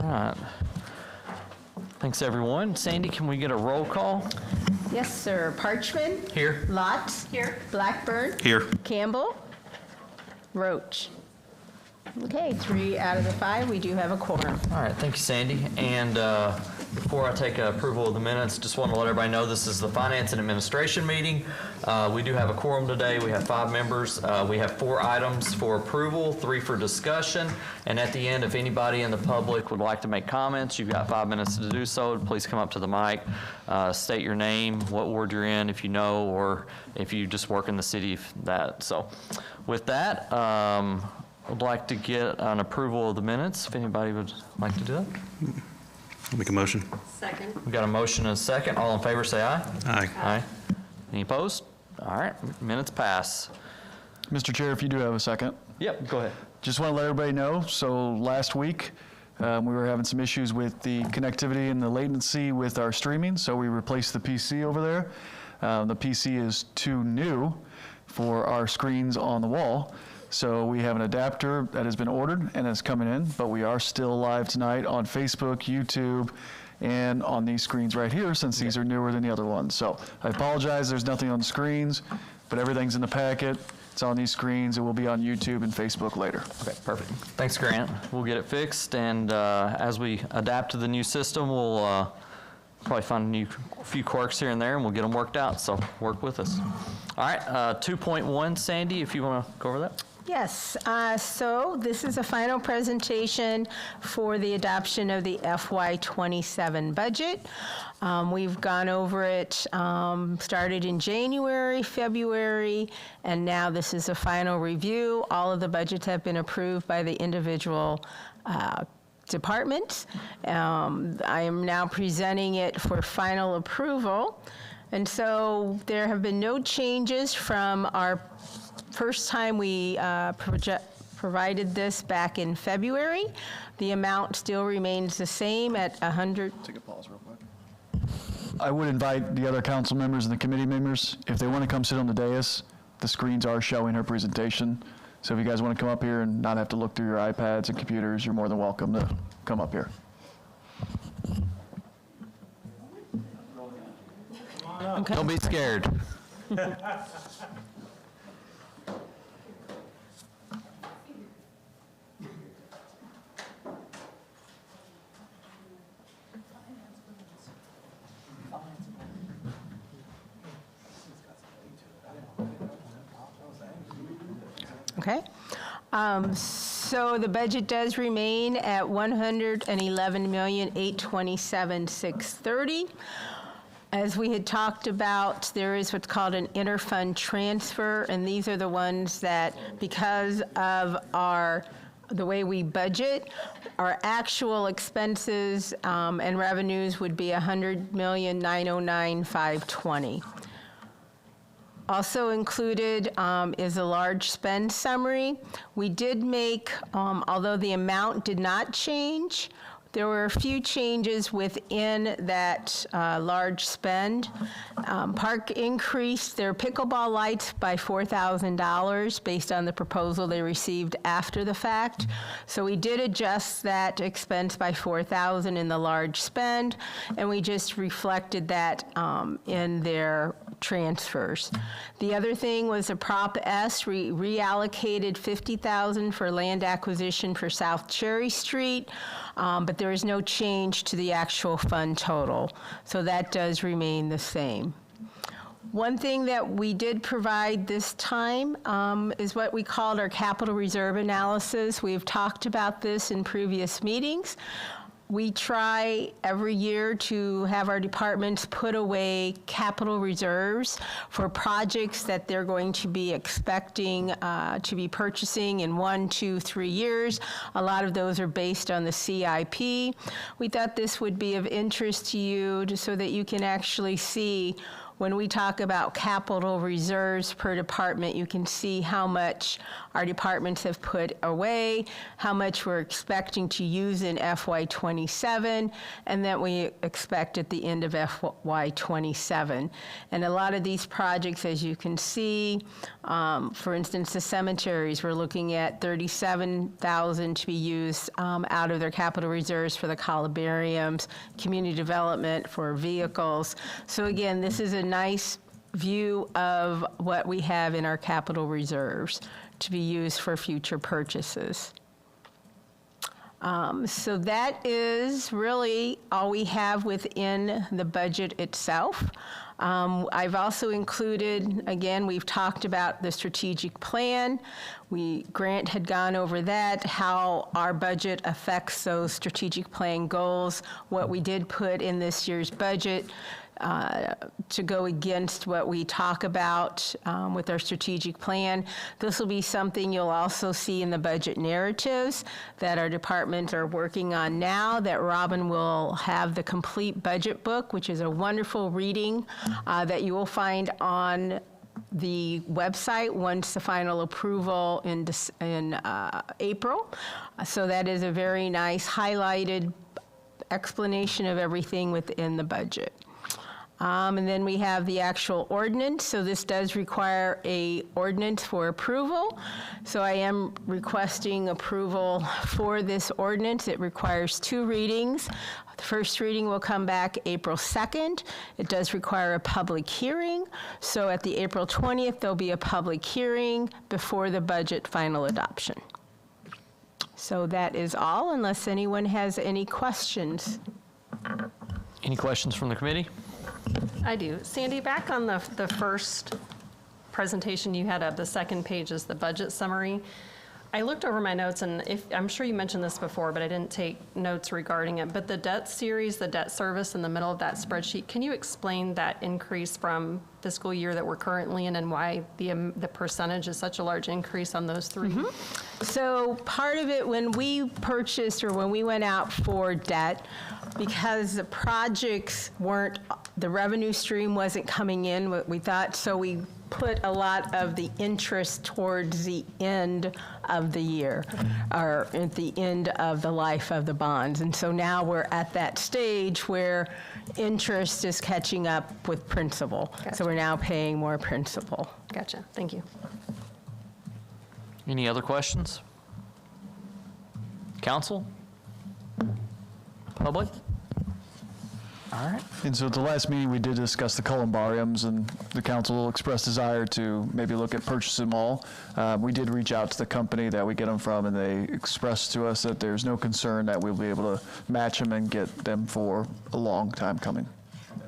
right. Thanks, everyone. Sandy, can we get a roll call? Yes, sir. Parchman. Here. Lott. Here. Blackburn. Here. Campbell. Roach. Okay, 3 out of the 5, we do have a quorum. All right, thank you, Sandy. And before I take approval of the minutes, just want to let everybody know this is the Finance and Administration meeting. We do have a quorum today. We have 5 members. We have 4 items for approval, 3 for discussion. And at the end, if anybody in the public would like to make comments, you've got 5 minutes to do so. Please come up to the mic, state your name, what ward you're in, if you know, or if you just work in the city, So with that, I'd like to get an approval of the minutes, if anybody would like to do that. I'll make a motion. Second. We've got a motion and a second. All in favor, say aye. Aye. Aye. Any opposed? All right, minutes pass. Mr. Chair, if you do have a second. Yep, go ahead. Just want to let everybody know, so last week, we were having some issues with the connectivity and the latency with our streaming, so we replaced the PC over there. The PC is too new for our screens on the wall, so we have an adapter that has been ordered and is coming in, but we are still live tonight on Facebook, YouTube, and on these screens right here, since these are newer than the other ones. So I apologize, there's nothing on the screens, but everything's in the packet. It's on these screens. It will be on YouTube and Facebook later. Okay, perfect. Thanks, Grant. We'll get it fixed, and as we adapt to the new system, we'll probably find a few quirks here and there, and we'll get them worked out, so work with us. All right, 2.1, Sandy, if you want to go over that. Yes, so this is a final presentation for the adoption of the FY27 budget. We've gone over it, started in January, February, and now this is a final review. All of the budgets have been approved by the individual departments. I am now presenting it for final approval. And so there have been no changes from our first time we provided this back in February. The amount still remains the same at 100. Take a pause real quick. I would invite the other council members and the committee members, if they want to come sit on the dais, the screens are showing her presentation. So if you guys want to come up here and not have to look through your iPads and computers, you're more than welcome to come up here. Okay. Don't be scared. Okay. So the budget does remain at $111,827,630. As we had talked about, there is what's called an interfund transfer, and these are the ones that, because of the way we budget, our actual expenses and revenues would be $100,909,520. Also included is a large spend summary. We did make, although the amount did not change, there were a few changes within that large spend. Park increased their pickleball lights by $4,000 based on the proposal they received after the fact. So we did adjust that expense by $4,000 in the large spend, and we just reflected that in their transfers. The other thing was a Prop S reallocated $50,000 for land acquisition for South Cherry Street, but there is no change to the actual fund total, so that does remain the same. One thing that we did provide this time is what we called our capital reserve analysis. We've talked about this in previous meetings. We try every year to have our departments put away capital reserves for projects that they're going to be expecting to be purchasing in 1, 2, 3 years. A lot of those are based on the CIP. We thought this would be of interest to you so that you can actually see when we talk about capital reserves per department, you can see how much our departments have put away, how much we're expecting to use in FY27, and that we expect at the end of FY27. And a lot of these projects, as you can see, for instance, the cemeteries, we're looking at $37,000 to be used out of their capital reserves for the columbariums, community development for vehicles. So again, this is a nice view of what we have in our capital reserves to be used for future purchases. So that is really all we have within the budget itself. I've also included, again, we've talked about the strategic plan. Grant had gone over that, how our budget affects those strategic plan goals, what we did put in this year's budget to go against what we talk about with our strategic plan. This will be something you'll also see in the budget narratives that our departments are working on now, that Robin will have the complete budget book, which is a wonderful reading that you will find on the website once the final approval in April. So that is a very nice highlighted explanation of everything within the budget. And then we have the actual ordinance. So this does require a ordinance for approval. So I am requesting approval for this ordinance. It requires 2 readings. The first reading will come back April 2nd. It does require a public hearing. So at the April 20th, there'll be a public hearing before the budget final adoption. So that is all, unless anyone has any questions. Any questions from the committee? I do. Sandy, back on the first presentation you had up, the second page is the budget summary. I looked over my notes, and I'm sure you mentioned this before, but I didn't take notes regarding it. But the debt series, the debt service in the middle of that spreadsheet, can you explain that increase from fiscal year that we're currently in and why the percentage is such a large increase on those 3? So part of it, when we purchased or when we went out for debt, because the projects weren't, the revenue stream wasn't coming in what we thought, so we put a lot of the interest towards the end of the year, or at the end of the life of the bonds. And so now we're at that stage where interest is catching up with principal. Gotcha. So we're now paying more principal. Gotcha. Thank you. Any other questions? Council? Public? All right. And so at the last meeting, we did discuss the columbariums, and the council expressed desire to maybe look at purchasing them all. We did reach out to the company that we get them from, and they expressed to us that there's no concern that we'll be able to match them and get them for a long time coming.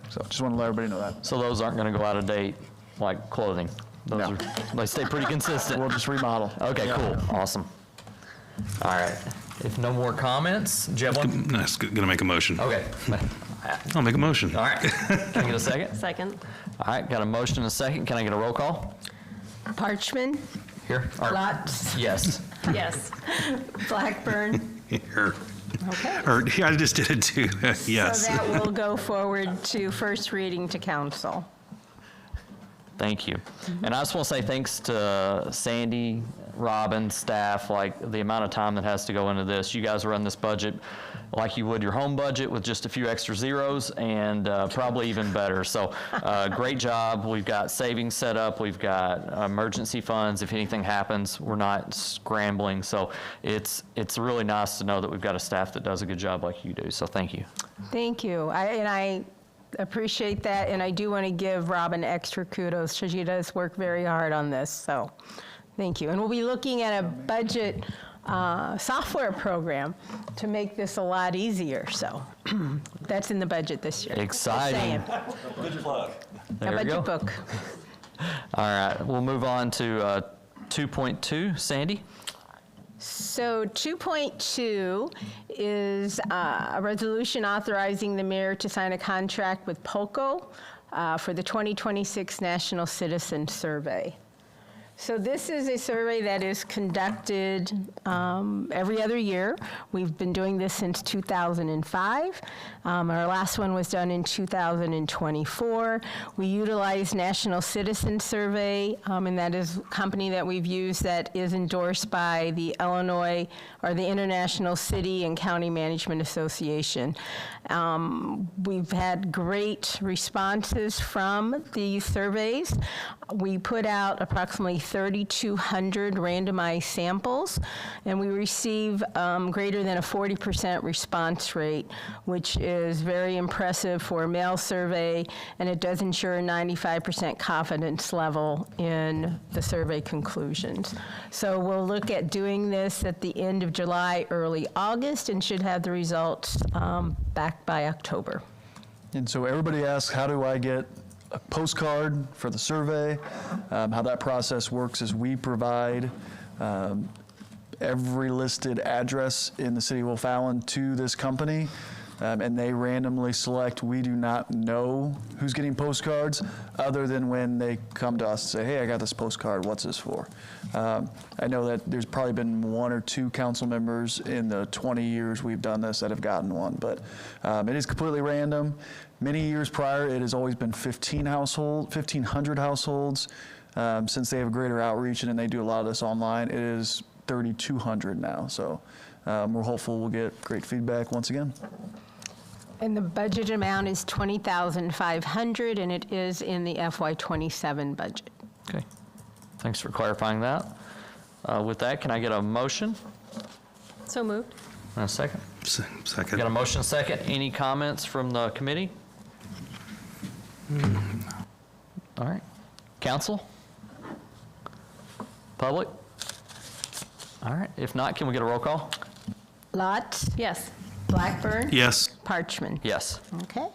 So just want to let everybody know that. So those aren't going to go out of date like clothing? Those No. they stay pretty consistent? We'll just remodel. Okay, cool, awesome. All right, if no more comments, do you have one? No, it's going to make a motion. Okay, I'll make a motion. all right. Can I get a second? Second. All right, got a motion and a second. Can I get a roll call? Parchman, Here? Or- Lutz, Yes. Yes. Blackburn. Here. Okay. Or, yeah, I just did it too. Yes. So that will go forward to first reading to council. Thank you. And I just want to say thanks to Sandy, Robin, staff, like the amount of time that has to go into this. You guys run this budget like you would your home budget with just a few extra zeros and probably even better. So great job. We've got savings set up. We've got emergency funds. If anything happens, we're not scrambling. So it's really nice to know that we've got a staff that does a good job like you do. So thank you. Thank you. I appreciate that, and I do want to give Robin extra kudos, because she does work very hard on this, so thank you. And we'll be looking at a budget software program to make this a lot easier, so that's in the budget this year. Exciting. Just saying. A There we go. budget book. All right, we'll move on to 2.2. Sandy? So 2.2 is a resolution authorizing the mayor to sign a contract with POCO for the 2026 National Citizen Survey. So this is a survey that is conducted every other year. We've been doing this since 2005. Our last one was done in 2024. We utilize National Citizen Survey, and that is a company that we've used that is endorsed by the Illinois, or the International City and County Management Association. We've had great responses from these surveys. We put out approximately 3,200 randomized samples, and we receive greater than a 40% response rate, which is very impressive for a mail survey, and it does ensure a 95% confidence level in the survey conclusions. So we'll look at doing this at the end of July, early August, and should have the results back by October. And so everybody asks, how do I get a postcard for the survey? How that process works is we provide every listed address in the city of O'Fallon to this company, and they randomly select. We do not know who's getting postcards other than when they come to us and say, hey, I got this postcard, what's this for? I know that there's probably been 1 or 2 council members in the 20 years we've done this that have gotten one, but it is completely random. Many years prior, it has always been 1,500 households. Since they have greater outreach and they do a lot of this online, it is 3,200 now. So we're hopeful we'll get great feedback once again. And the budget amount is $20,500, and it is in the FY27 budget. Okay. Thanks for clarifying that. With that, can I get a motion So moved. and a second? Second. Got a motion second. Any comments from the committee? All right. Council? Public? All right. If not, can we get a roll call? Lott? Yes. Blackburn? Yes. Parchman? Yes. Okay.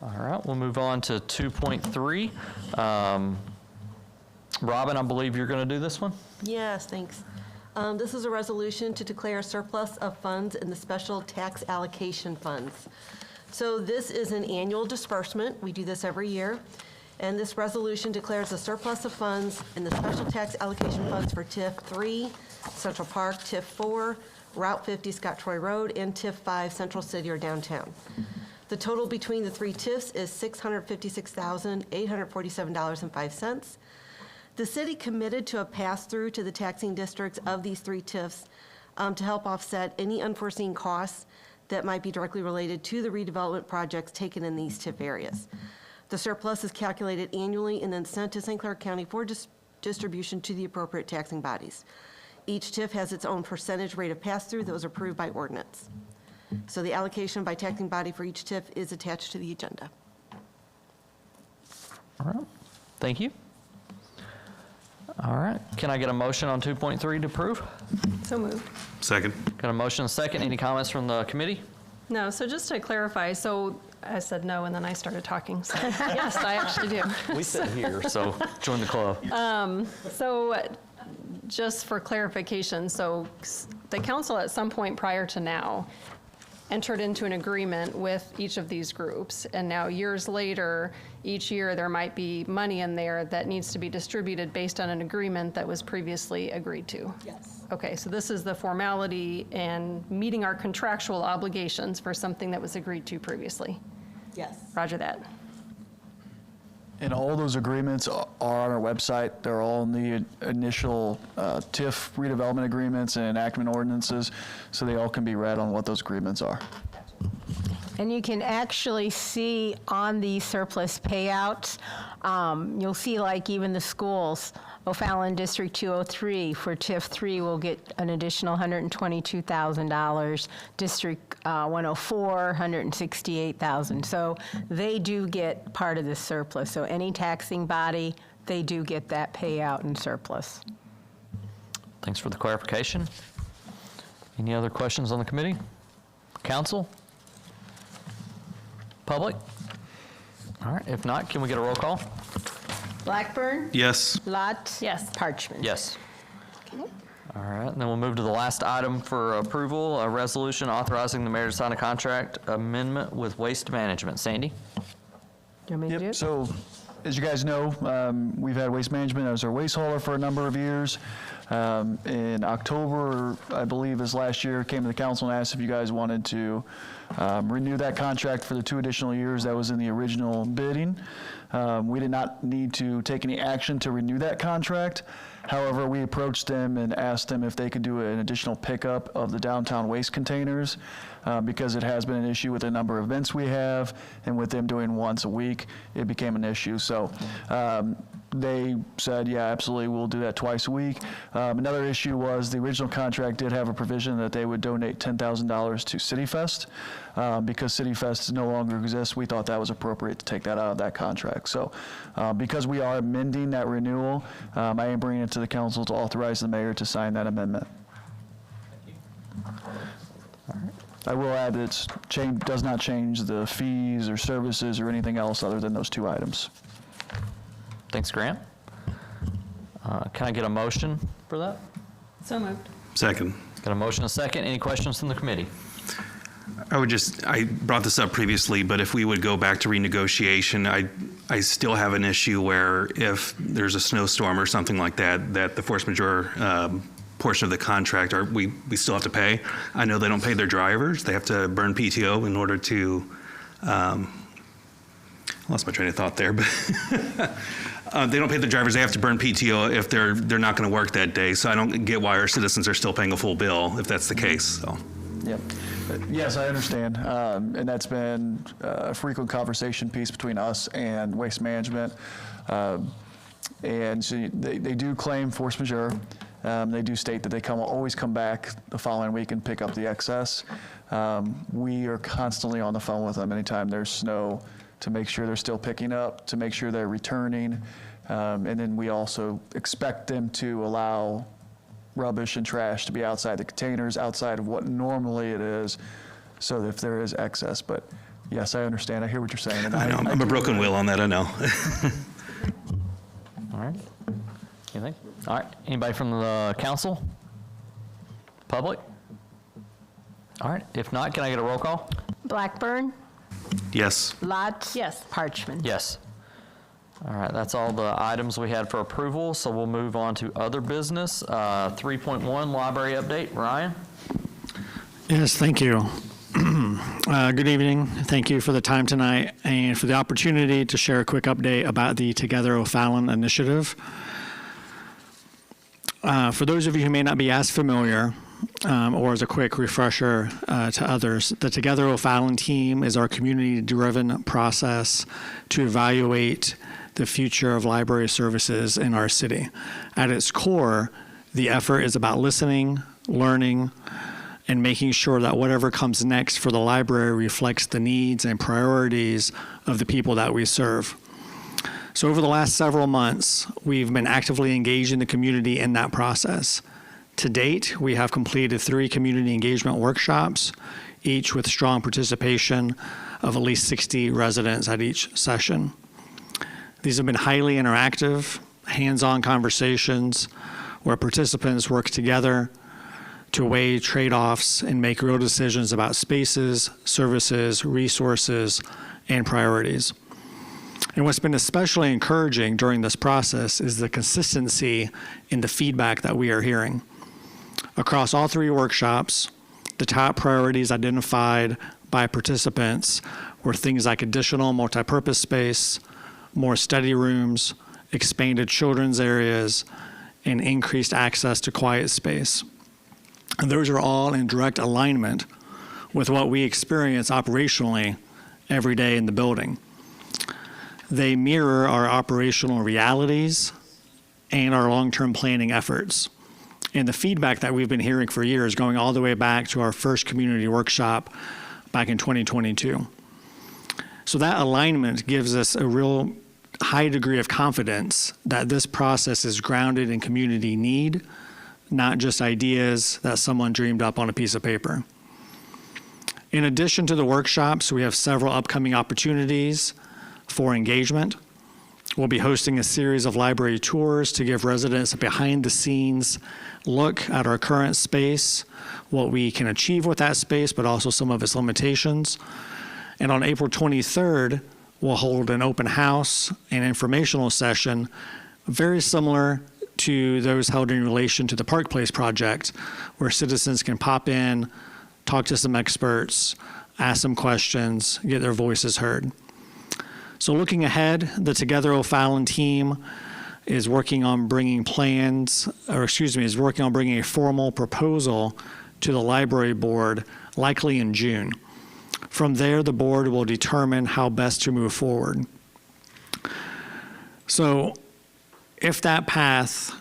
All right. We'll move on to 2.3. Robin, I believe you're going to do this one? Yes, thanks. This is a resolution to declare a surplus of funds in the special tax allocation funds. So this is an annual disbursement. We do this every year. And this resolution declares a surplus of funds in the special tax allocation funds for TIF 3, Central Park, TIF 4, Route 50, Scott Troy Road, and TIF 5, Central City or Downtown. The total between the 3 TIFs is $656,847.05. The city committed to a pass-through to the taxing districts of these 3 TIFs to help offset any unforeseen costs that might be directly related to the redevelopment projects taken in these TIF areas. The surplus is calculated annually and then sent to St. Clair County for distribution to the appropriate taxing bodies. Each TIF has its own percentage rate of pass-through that was approved by ordinance. So the allocation by taxing body for each TIF is attached to the agenda. All right. Thank you. All right. Can I get a motion on 2.3 to approve? So moved. Second. Got a motion and a second. Any comments from the committee? No, so just to clarify, so I said no, and then I started talking. So yes, I actually do. We sit here, so join the club. So just for clarification, so the council at some point prior to now entered into an agreement with each of these groups, and now years later, each year there might be money in there that needs to be distributed based on an agreement that was previously agreed to. Yes. Okay, so this is the formality and meeting our contractual obligations for something that was agreed to previously. Yes. Roger that. And all those agreements are on our website. They're all in the initial TIF redevelopment agreements and enactment ordinances, so they all can be read on what those agreements are. And you can actually see on the surplus payouts, you'll see like even the schools, O'Fallon District 203 for TIF 3 will get an additional $122,000. District 104, $168,000. So they do get part of the surplus. So any taxing body, they do get that payout in surplus. Thanks for the clarification. Any other questions on the committee? Council? Public? All right, if not, can we get a roll call? Blackburn? Yes. Lott? Yes. Parchman? Yes. Okay. All right, and then we'll move to the last item for approval, a resolution authorizing the mayor to sign a contract amendment with Waste Management. Sandy? You want me to do Yep, it? so as you guys know, we've had Waste Management as our waste hauler for a number of years. In October, I believe this last year, came to the council and asked if you guys wanted to renew that contract for the 2 additional years that was in the original bidding. We did not need to take any action to renew that contract. However, we approached them and asked them if they could do an additional pickup of the downtown waste containers because it has been an issue with the number of events we have, and with them doing once a week, it became an issue. So they said, yeah, absolutely, we'll do that twice a week. Another issue was the original contract did have a provision that they would donate $10,000 to CityFest. Because CityFest no longer exists, we thought that was appropriate to take that out of that contract. So because we are amending that renewal, I am bringing it to the council to authorize the mayor to sign that amendment. I will add that it does not change the fees or services or anything else other than those 2 items. Thanks, Grant. Can I get a motion for that? So moved. Second. Got a motion, a second. Any questions from the committee? I brought this up previously, but if we would go back to renegotiation, I still have an issue where if there's a snowstorm or something like that, that the force majeure portion of the contract, we still have to pay. I know they don't pay their drivers. They have to burn PTO in order to, I lost my train of thought there, but they don't pay the drivers. They have to burn PTO if they're not going to work that day. So I don't get why our citizens are still paying a full bill if that's the case. So. Yep. Yes, I understand. And that's been a frequent conversation piece between us and Waste Management. And so they do claim force majeure. They do state that they always come back the following week and pick up the excess. We are constantly on the phone with them anytime there's snow to make sure they're still picking up, to make sure they're returning. And then we also expect them to allow rubbish and trash to be outside the containers, outside of what normally it is, so that if there is excess. But yes, I understand. I hear what you're saying. And I know. I'm a broken wheel on that, I know. All right. Anything? All right. Anybody from the council? Public? All right. If not, can I get a roll call? Blackburn, Yes. Lotz. Yes. Parchman. Yes. All right, that's all the items we had for approval, so we'll move on to other business. 3.1, library update. Ryan? Yes, thank you. Good evening. Thank you for the time tonight and for the opportunity to share a quick update about the Together O'Fallon initiative. For those of you who may not be as familiar, or as a quick refresher to others, the Together O'Fallon team is our community-driven process to evaluate the future of library services in our city. At its core, the effort is about listening, learning, and making sure that whatever comes next for the library reflects the needs and priorities of the people that we serve. So over the last several months, we've been actively engaging the community in that process. To date, we have completed 3 community engagement workshops, each with strong participation of at least 60 residents at each session. These have been highly interactive, hands-on conversations where participants work together to weigh trade-offs and make real decisions about spaces, services, resources, and priorities. And what's been especially encouraging during this process is the consistency in the feedback that we are hearing. Across all 3 workshops, the top priorities identified by participants were things like additional multipurpose space, more study rooms, expanded children's areas, and increased access to quiet space. And those are all in direct alignment with what we experience operationally every day in the building. They mirror our operational realities and our long-term planning efforts. And the feedback that we've been hearing for years, going all the way back to our first community workshop back in 2022. So that alignment gives us a real high degree of confidence that this process is grounded in community need, not just ideas that someone dreamed up on a piece of paper. In addition to the workshops, we have several upcoming opportunities for engagement. We'll be hosting a series of library tours to give residents a behind-the-scenes look at our current space, what we can achieve with that space, but also some of its limitations. And on April 23rd, we'll hold an open house and informational session very similar to those held in relation to the Park Place project, where citizens can pop in, talk to some experts, ask some questions, get their voices heard. So looking ahead, the Together O'Fallon team is working on bringing is working on bringing a formal proposal to the library board, likely in June. From there, the board will determine how best to move forward. So if that path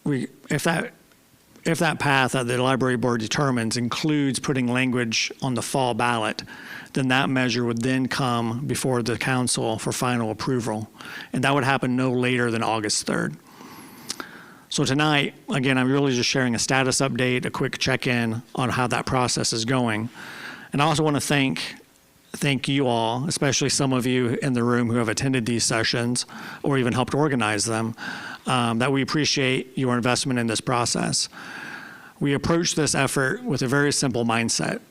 that the library board determines includes putting language on the fall ballot, then that measure would then come before the council for final approval. And that would happen no later than August 3rd. So tonight, again, I'm really just sharing a status update, a quick check-in on how that process is going. And I also want to thank you all, especially some of you in the room who have attended these sessions or even helped organize them, that we appreciate your investment in this process. We approach this effort with a very simple mindset.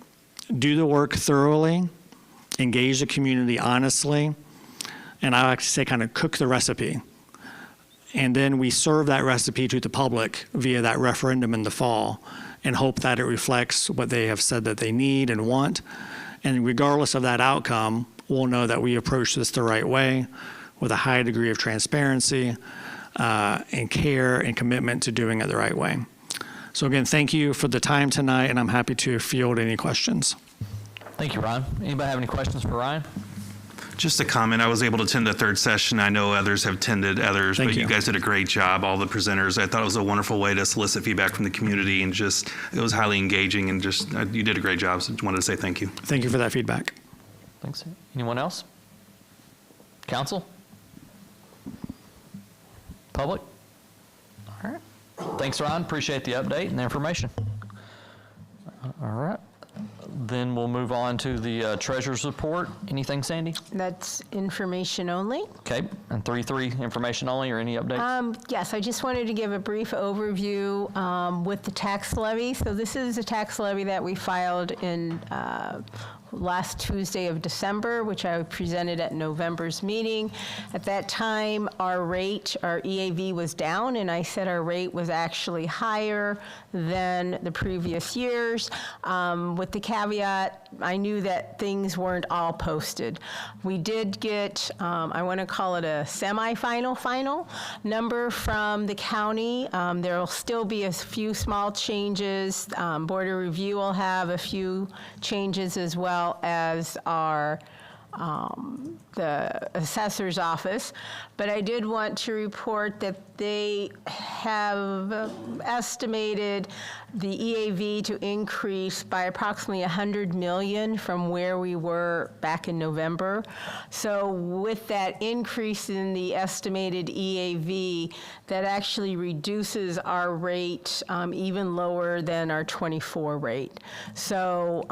Do the work thoroughly, engage the community honestly, and I like to say kind of cook the recipe. And then we serve that recipe to the public via that referendum in the fall and hope that it reflects what they have said that they need and want. And regardless of that outcome, we'll know that we approach this the right way with a high degree of transparency and care and commitment to doing it the right way. So again, thank you for the time tonight, and I'm happy to field any questions. Thank you, Ryan. Anybody have any questions for Ryan? Just a comment. I was able to attend the third session. I know others have attended others, Thank but you. you guys did a great job, all the presenters. I thought it was a wonderful way to solicit feedback from the community, and just, it was highly engaging, and just, you did a great job. So I wanted to say thank you. Thank you for that feedback. Thanks. Anyone else? Council? Public? All right. Thanks, Ryan. Appreciate the update and the information. All right. Then we'll move on to the treasurer's report. Anything, Sandy? That's information only. Okay. And 3.3 information only, or any updates? Yes, I just wanted to give a brief overview with the tax levy. So this is a tax levy that we filed in last Tuesday of December, which I presented at November's meeting. At that time, our EAV was down, and I said our rate was actually higher than the previous years. With the caveat, I knew that things weren't all posted. We did get, I want to call it a final number from the county. There will still be a few small changes. Board of Review will have a few changes, as well as our the assessor's office. But I did want to report that they have estimated the EAV to increase by approximately $100 million from where we were back in November. So with that increase in the estimated EAV, that actually reduces our rate even lower than our 24 rate. So,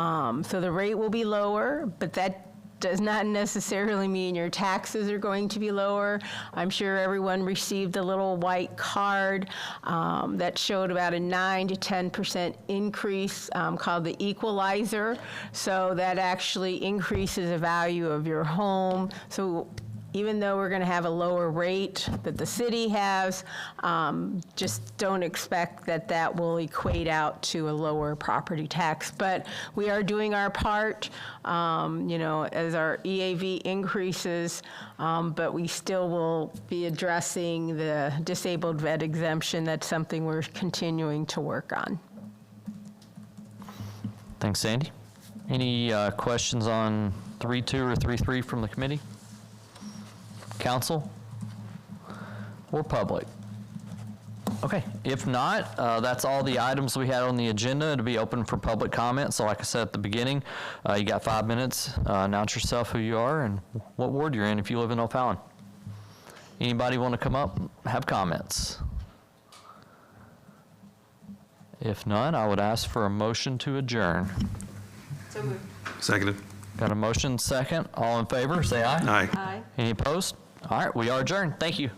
so the rate will be lower, but that does not necessarily mean your taxes are going to be lower. I'm sure everyone received a little white card that showed about a 9 to 10% increase called the equalizer. So that actually increases the value of your home. So even though we're going to have a lower rate that the city has, just don't expect that that will equate out to a lower property tax. But we are doing our part, you know, as our EAV increases, but we still will be addressing the disabled vet exemption. That's something we're continuing to work on. Thanks, Sandy. Any questions on 3.2 or 3.3 from the committee? Council or public? Okay, if not, that's all the items we had on the agenda to be open for public comment. So like I said at the beginning, you got 5 minutes. Announce yourself, who you are and what ward you're in if you live in O'Fallon. Anybody want to come up, have comments? If none, I would ask for a motion to adjourn. Seconded. Got a motion, second. All in favor, say aye. Aye. Aye. Any opposed? All right, we are adjourned. Thank you.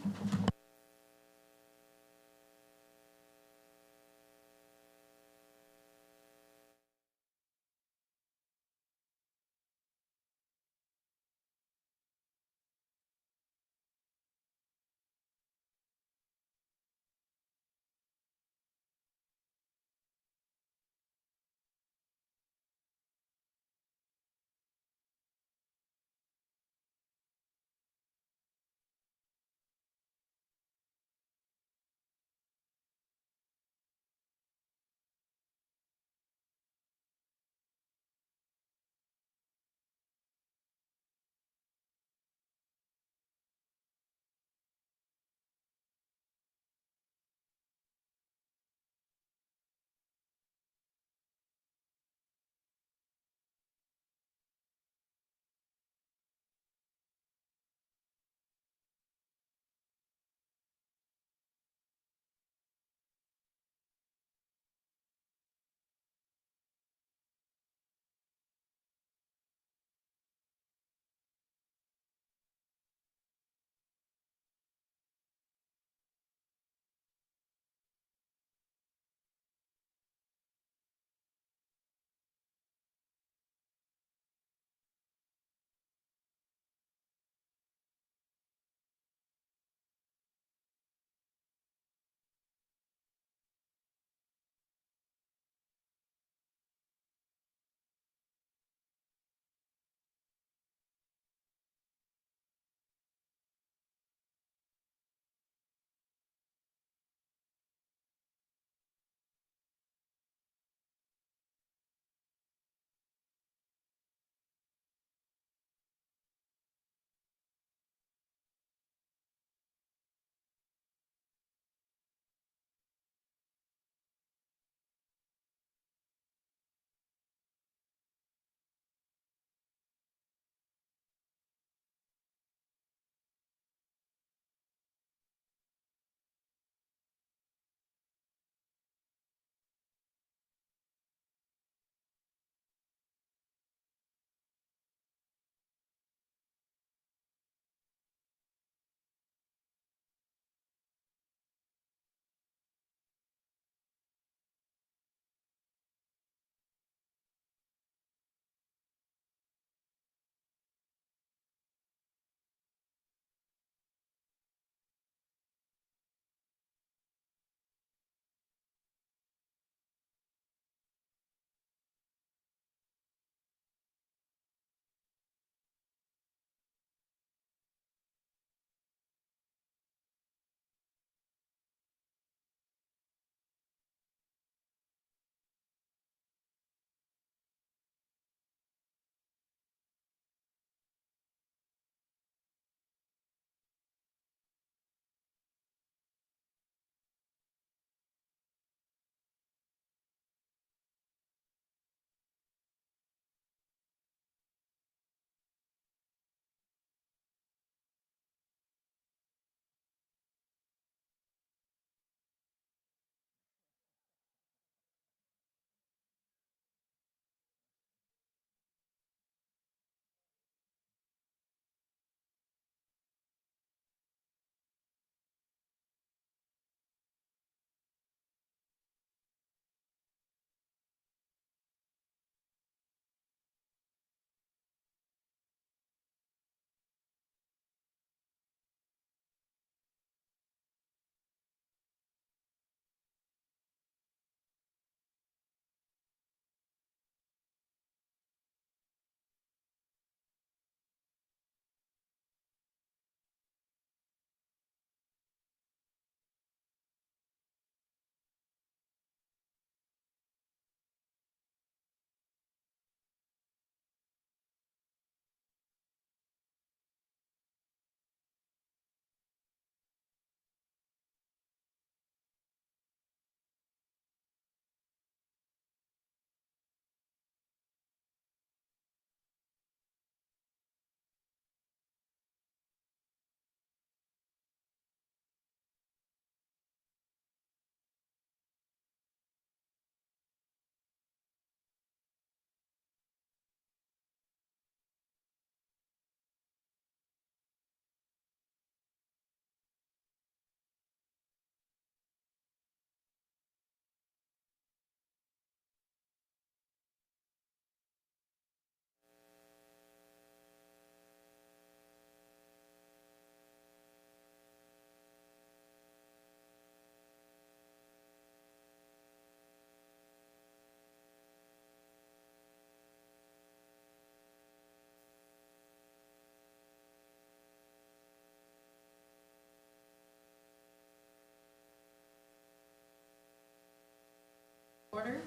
Order.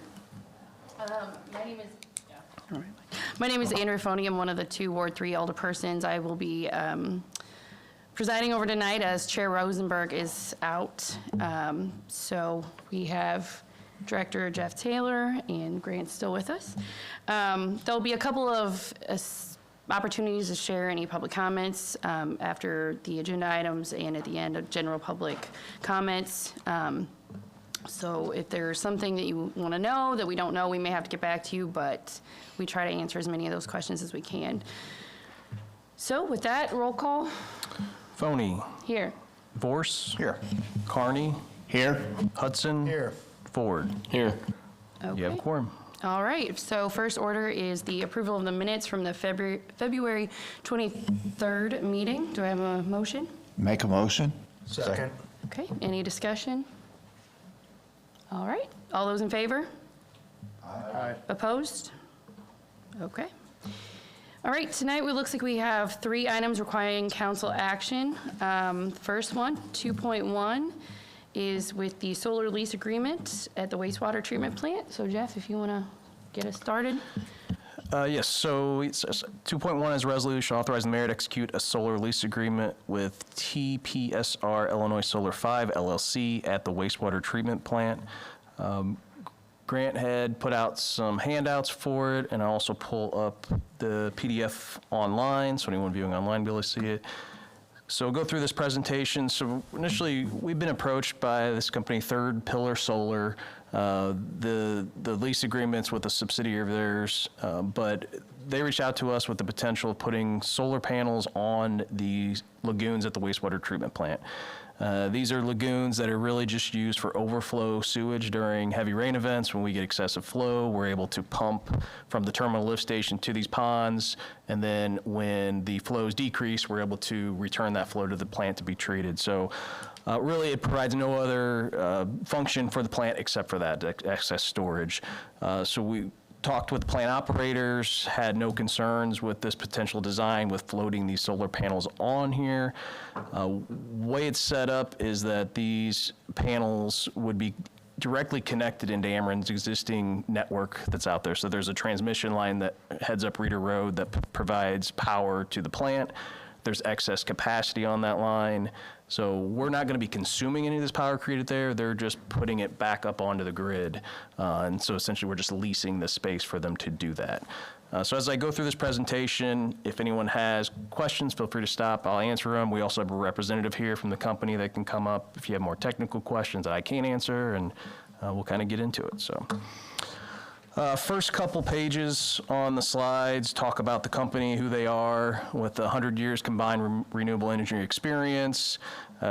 My name is Andrea Foney. I'm one of the two Ward 3 alderpersons. I will be presiding over tonight as Chair Rosenberg is out. So we have Director Jeff Taylor and Grant still with us. There'll be a couple of opportunities to share any public comments after the agenda items and at the end of general public comments. So if there's something that you want to know that we don't know, we may have to get back to you, but we try to answer as many of those questions as we can. So with that, roll call. Phony. Here. Vorse. Here. Carney. Here. Hudson. Here. Ford. Here. Okay. You have a quorum. All right, so first order is the approval of the minutes from the February 23rd meeting. Do I have a motion? Make a motion? Second. Okay, any discussion? All right, all those in favor? Aye. Opposed? Okay. All right, tonight it looks like we have 3 items requiring council action. First one, 2.1, is with the solar lease agreement at the wastewater treatment plant. So Jeff, if you want to get us started. Yes, so 2.1 is a resolution authorizing the mayor to execute a solar lease agreement with TPSR Illinois Solar 5 LLC at the wastewater treatment plant. Grant had put out some handouts for it, and I also pull up the PDF online, so anyone viewing online will be able to see it. So we'll go through this presentation. So initially, we've been approached by this company, Third Pillar Solar. The lease agreements with a subsidiary of theirs, but they reached out to us with the potential of putting solar panels on the lagoons at the wastewater treatment plant. These are lagoons that are really just used for overflow sewage during heavy rain events. When we get excessive flow, we're able to pump from the terminal lift station to these ponds, and then when the flows decrease, we're able to return that flow to the plant to be treated. So really, it provides no other function for the plant except for that excess storage. So we talked with the plant operators, had no concerns with this potential design with floating these solar panels on here. Way it's set up is that these panels would be directly connected into Ameren's existing network that's out there. So there's a transmission line that heads up Reeder Road that provides power to the plant. There's excess capacity on that line. So we're not going to be consuming any of this power created there. They're just putting it back up onto the grid. And so essentially we're just leasing the space for them to do that. So as I go through this presentation, if anyone has questions, feel free to stop. I'll answer them. We also have a representative here from the company that can come up if you have more technical questions that I can't answer, and we'll kind of get into it. So. First couple pages on the slides talk about the company, who they are, with 100 years combined renewable energy experience.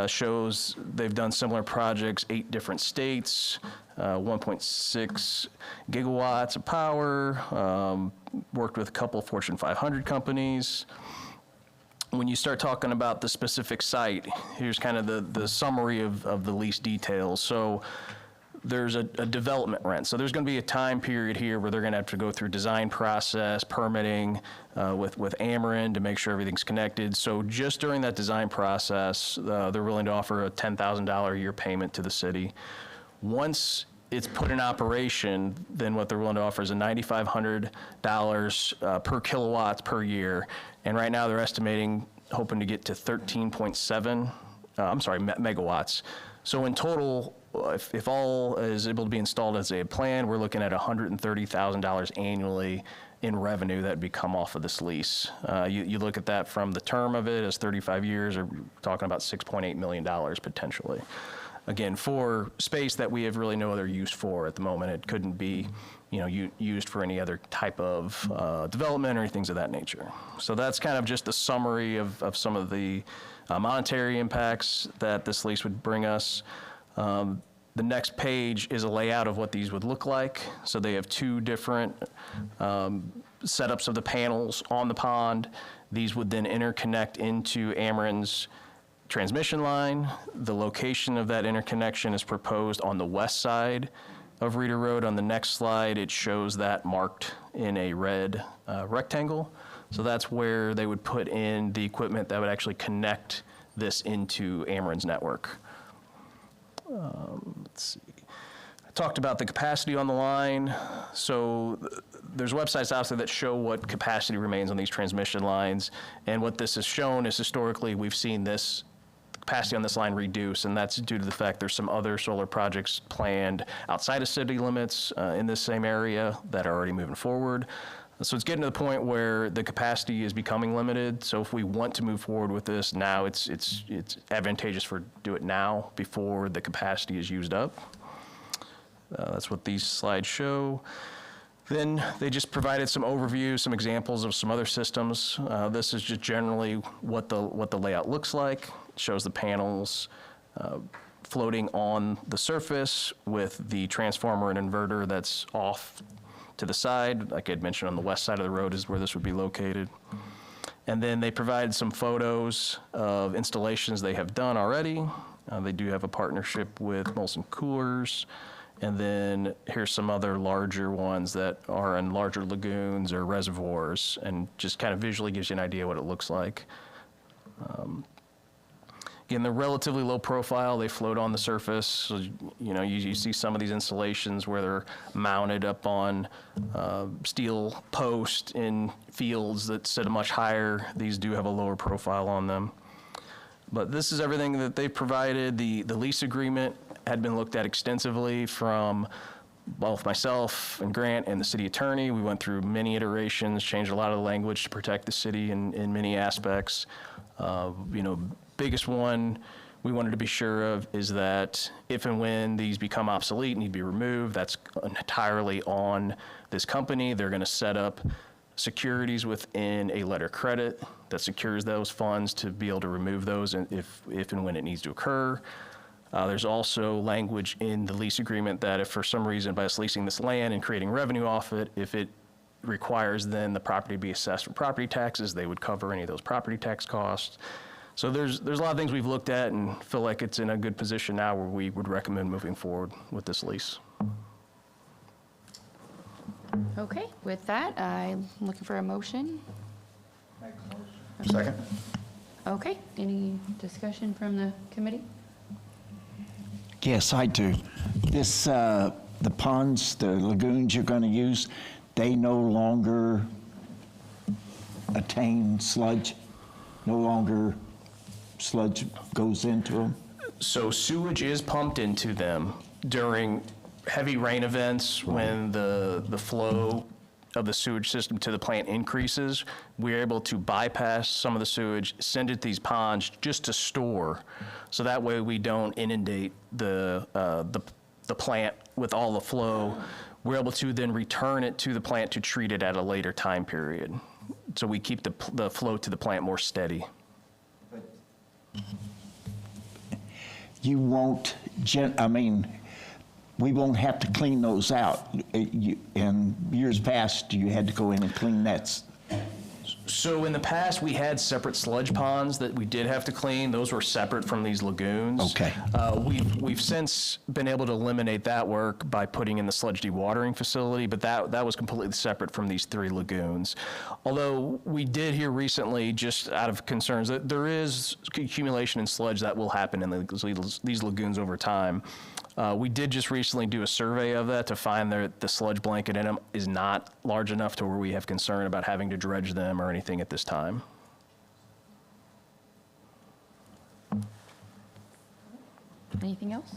Shows they've done similar projects, 8 different states, 1.6 gigawatts of power, worked with a couple of Fortune 500 companies. When you start talking about the specific site, here's kind of the summary of the lease details. So there's a development rent. So there's going to be a time period here where they're going to have to go through design process, permitting with Ameren to make sure everything's connected. So just during that design process, they're willing to offer a $10,000 a year payment to the city. Once it's put in operation, then what they're willing to offer is a $9,500 per kilowatts per year. And right now they're estimating, hoping to get to 13.7, megawatts. So in total, if all is able to be installed as they had planned, we're looking at $130,000 annually in revenue that would be come off of this lease. You look at that from the term of it as 35 years, or talking about $6.8 million potentially. Again, for space that we have really no other use for at the moment. It couldn't be, used for any other type of development or things of that nature. So that's kind of just a summary of some of the monetary impacts that this lease would bring us. The next page is a layout of what these would look like. So they have 2 different setups of the panels on the pond. These would then interconnect into Ameren's transmission line. The location of that interconnection is proposed on the west side of Reeder Road. On the next slide, it shows that marked in a red rectangle. So that's where they would put in the equipment that would actually connect this into Ameren's network. Let's see. I talked about the capacity on the line. So there's websites out there that show what capacity remains on these transmission lines. And what this has shown is historically we've seen this capacity on this line reduce, and that's due to the fact there's some other solar projects planned outside of city limits in this same area that are already moving forward. So it's getting to the point where the capacity is becoming limited. So if we want to move forward with this now, it's advantageous for do it now before the capacity is used up. That's what these slides show. Then they just provided some overview, some examples of some other systems. This is just generally what the layout looks like. It shows the panels floating on the surface with the transformer and inverter that's off to the side. Like I'd mentioned, on the west side of the road is where this would be located. And then they provided some photos of installations they have done already. They do have a partnership with Molson Coolers. And then here's some other larger ones that are in larger lagoons or reservoirs, and just kind of visually gives you an idea what it looks like. Again, they're relatively low profile. They float on the surface. So, you know, you see some of these installations where they're mounted up on steel posts in fields that sit much higher. These do have a lower profile on them. But this is everything that they've provided. The lease agreement had been looked at extensively from both myself and Grant and the city attorney. We went through many iterations, changed a lot of the language to protect the city in many aspects. You know, biggest one we wanted to be sure of is that if and when these become obsolete, need to be removed, that's entirely on this company. They're going to set up securities within a letter of credit that secures those funds to be able to remove those if and when it needs to occur. There's also language in the lease agreement that if for some reason by us leasing this land and creating revenue off it, if it requires then the property be assessed for property taxes, they would cover any of those property tax costs. So there's a lot of things we've looked at and feel like it's in a good position now where we would recommend moving forward with this lease. Okay, with that, I'm looking for a motion. Second. Okay, any discussion from the committee? Yes, I do. This, the ponds, the lagoons you're going to use, they no longer attain sludge? No longer sludge goes into them? So sewage is pumped into them during heavy rain events when the flow of the sewage system to the plant increases. We're able to bypass some of the sewage, send it to these ponds just to store. So that way we don't inundate the plant with all the flow. We're able to then return it to the plant to treat it at a later time period. So we keep the flow to the plant more steady. You won't, we won't have to clean those out. In years past, you had to go in and clean that. So in the past, we had separate sludge ponds that we did have to clean. Those were separate from these lagoons. Okay. We've since been able to eliminate that work by putting in the sludge dewatering facility, but that was completely separate from these 3 lagoons. Although we did hear recently, just out of concerns, that there is accumulation in sludge that will happen in these lagoons over time. We did just recently do a survey of that to find that the sludge blanket in them is not large enough to where we have concern about having to dredge them or anything at this time. Anything else?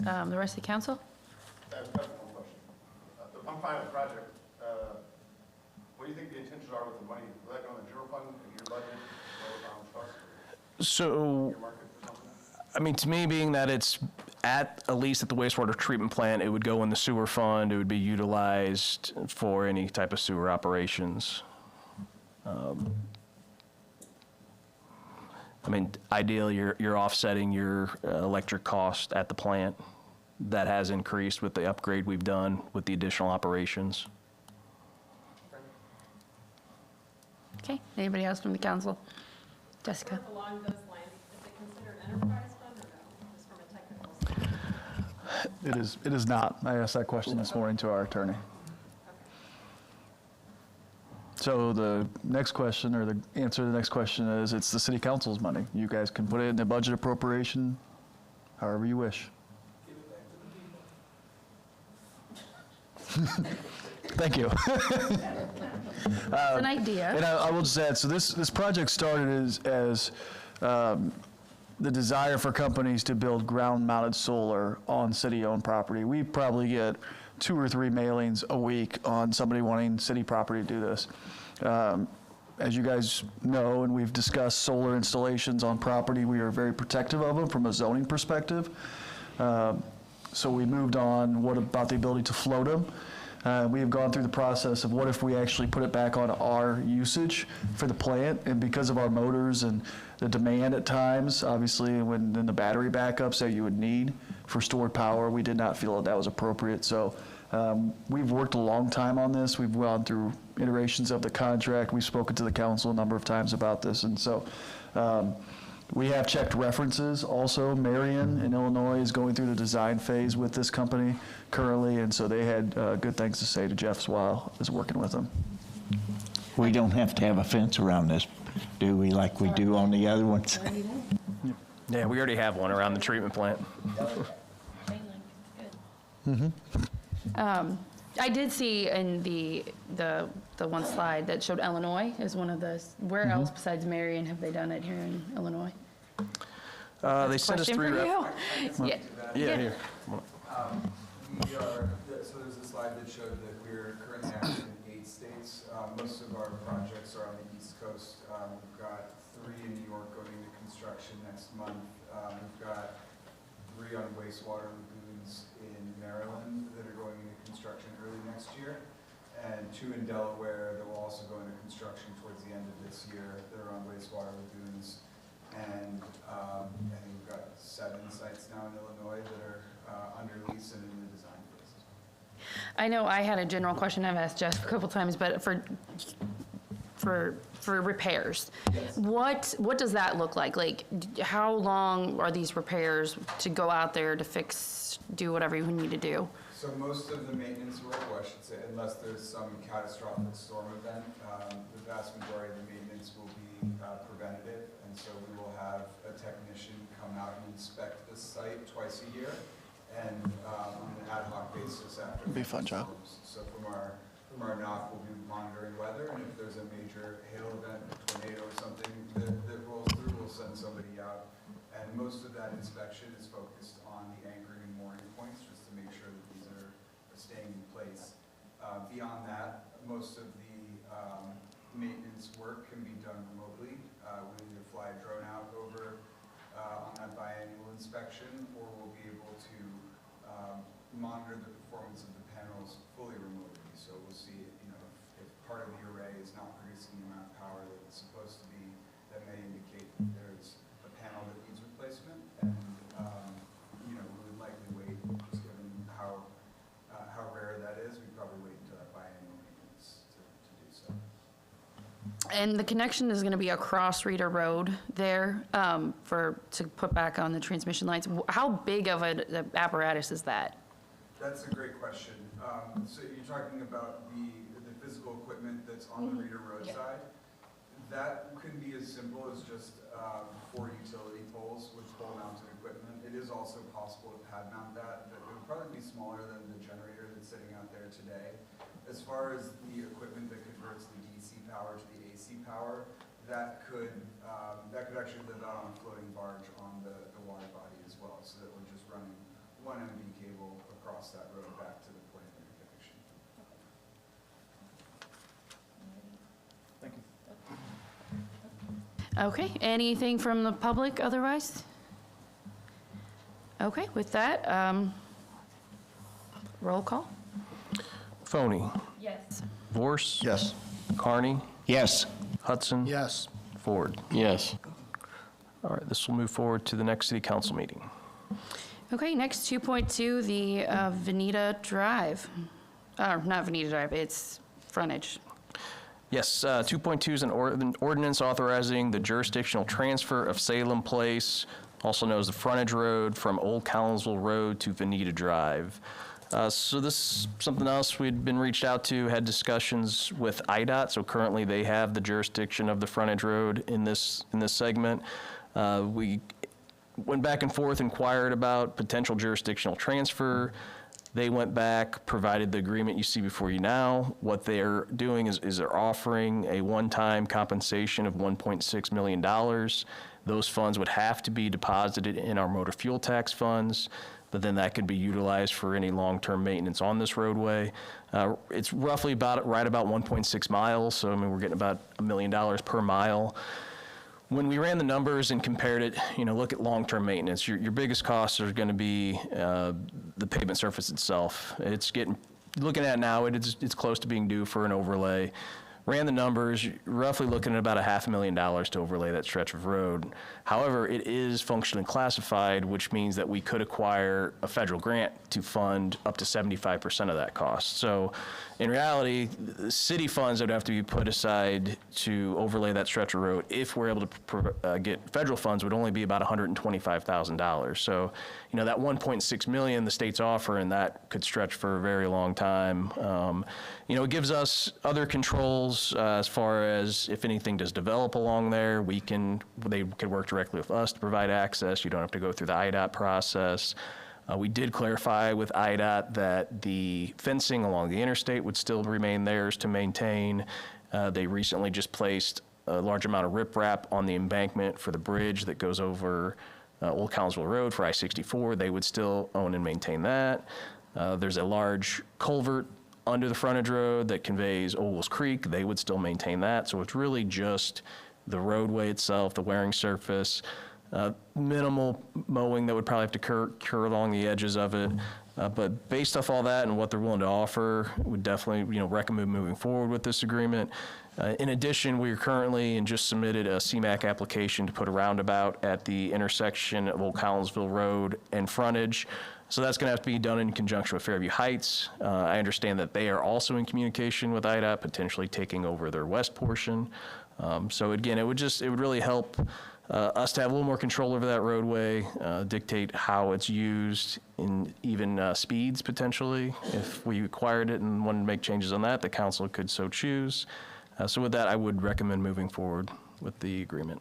The rest of the council? I have a question. The pump pilot project, what do you think the intentions are with the money? Will that go in the general fund, in your budget, or So, your market or something? I mean, to me, being that it's at least at the wastewater treatment plant, it would go in the sewer fund. It would be utilized for any type of sewer operations. I mean, ideally, you're offsetting your electric cost at the plant. That has increased with the upgrade we've done with the additional operations. Okay, anybody else from the council? Jessica? Along those lines, is it considered enterprise fund or no, just from a technical standpoint? It is not. I asked that question this morning to our attorney. So the next question, or the answer to the next question is, it's the city council's money. You guys can put it in the budget appropriation however you wish. Thank you. It's an idea. And I will just add, so this project started as the desire for companies to build ground-mounted solar on city-owned property. We probably get 2 or 3 mailings a week on somebody wanting city property to do this. As you guys know, and we've discussed solar installations on property, we are very protective of them from a zoning perspective. So we moved on. What about the ability to float them? We have gone through the process of what if we actually put it back on our usage for the plant, and because of our motors and the demand at times, obviously, then the battery backups that you would need for stored power, we did not feel that was appropriate. So we've worked a long time on this. We've gone through iterations of the contract. We've spoken to the council a number of times about this, and so we have checked references. Also, Marion in Illinois is going through the design phase with this company currently, and so they had good things to say to Jeff's while I was working with them. We don't have to have a fence around this, do we, like we do on the other ones? Yeah, we already have one around the treatment plant. I did see in the one slide that showed Illinois as one of the, where else besides Marion have they done it here in Illinois? They sent us Question 3 for ref. you? Yeah, here. We are, so there's a slide that showed that we're currently active in 8 states. Most of our projects are on the East Coast. We've got 3 in New York going into construction next month. We've got 3 on wastewater lagoons in Maryland that are going into construction early next year, and 2 in Delaware that will also go into construction towards the end of this year that are on wastewater lagoons. And I think we've got 7 sites now in Illinois that are under lease and in the design phase. I know I had a general question I've asked Jeff a couple times, but for repairs, what does that look like? Like, how long are these repairs to go out there to fix, do whatever you need to do? So most of the maintenance work, or I should say, unless there's some catastrophic storm event, the vast majority of the maintenance will be preventative. And so we will have a technician come out and inspect the site twice a year, and on an ad hoc basis after. It'd be a fun job. So from our knock, we'll be monitoring weather, and if there's a major hail event, a tornado or something that rolls through, we'll send somebody out. And most of that inspection is focused on the anchoring and mooring points, just to make sure that these are staying in place. Beyond that, most of the maintenance work can be done remotely. We'll either fly a drone out over on that biannual inspection, or we'll be able to monitor the performance of the panels fully remotely. So we'll see, if part of the array is not producing the amount of power that it's supposed to be, that may indicate that there's a panel that needs replacement. And we would likely wait, just given how rare that is, we'd probably wait until that biannual maintenance to do so. And the connection is going to be across Reeder Road there to put back on the transmission lines. How big of an apparatus is that? That's a great question. So you're talking about the physical equipment that's on the Reeder Road side. That can be as simple as just 4 utility poles with pole-mounted equipment. It is also possible to pad mount that, but it would probably be smaller than the generator that's sitting out there today. As far as the equipment that converts the DC power to the AC power, that could actually live out on a floating barge on the water body as well, so that we're just running 1 MV cable across that road back to the point of interconnection. Thank you. Okay, anything from the public otherwise? Okay, with that, roll call? Phony. Yes. Vorse. Yes. Carney. Yes. Hudson. Yes. Ford. Yes. All right, this will move forward to the next city council meeting. Okay, next 2.2, the Veneta Drive. Not Veneta Drive, it's frontage. Yes, 2.2 is an ordinance authorizing the jurisdictional transfer of Salem Place, also known as the frontage road, from Old Collinsville Road to Veneta Drive. So this is something else we'd been reached out to, had discussions with IDOT. So currently they have the jurisdiction of the frontage road in this segment. We went back and forth, inquired about potential jurisdictional transfer. They went back, provided the agreement you see before you now. What they're doing is they're offering a one-time compensation of $1.6 million. Those funds would have to be deposited in our motor fuel tax funds, but then that could be utilized for any long-term maintenance on this roadway. It's roughly right about 1.6 miles, so I mean, we're getting about $1 million per mile. When we ran the numbers and compared it, look at long-term maintenance, your biggest costs are going to be the pavement surface itself. Looking at it now, it's close to being due for an overlay. Ran the numbers, roughly looking at about $500,000 to overlay that stretch of road. However, it is functionally classified, which means that we could acquire a federal grant to fund up to 75% of that cost. So in reality, the city funds that would have to be put aside to overlay that stretch of road, if we're able to get federal funds, would only be about $125,000. So, that $1.6 million the state's offering, that could stretch for a very long time. It gives us other controls as far as if anything does develop along there, they could work directly with us to provide access. You don't have to go through the IDOT process. We did clarify with IDOT that the fencing along the interstate would still remain theirs to maintain. They recently just placed a large amount of riprap on the embankment for the bridge that goes over Old Collinsville Road for I-64. They would still own and maintain that. There's a large culvert under the frontage road that conveys Ogles Creek. They would still maintain that. So it's really just the roadway itself, the wearing surface, minimal mowing that would probably have to occur along the edges of it. But based off all that and what they're willing to offer, would definitely recommend moving forward with this agreement. In addition, we are currently and just submitted a CMAQ application to put a roundabout at the intersection of Old Collinsville Road and frontage. So that's going to have to be done in conjunction with Fairview Heights. I understand that they are also in communication with IDOT, potentially taking over their west portion. So again, it would really help us to have a little more control over that roadway, dictate how it's used, and even speeds potentially. If we acquired it and wanted to make changes on that, the council could so choose. So with that, I would recommend moving forward with the agreement.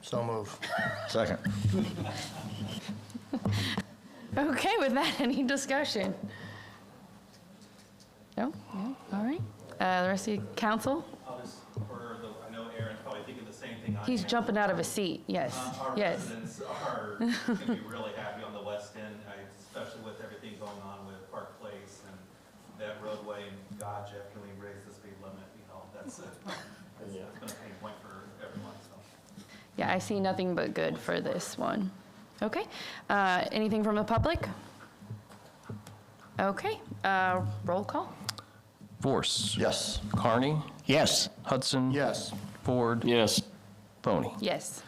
So move. Second. Okay, with that, any discussion? No? No? All right. The rest of the council? I know Aaron's probably thinking the same thing. He's jumping out of his seat, yes. Our Yes. residents are going to be really happy on the west end, especially with everything going on with Park Place and that roadway. And God, Jeff, can we raise the speed limit? That's going to be a pain point for everyone. So. Yeah, I see nothing but good for this one. Okay. Anything from the public? Okay. Roll call? Vorse. Yes. Carney. Yes. Hudson. Yes. Ford. Yes. Boney. Yes.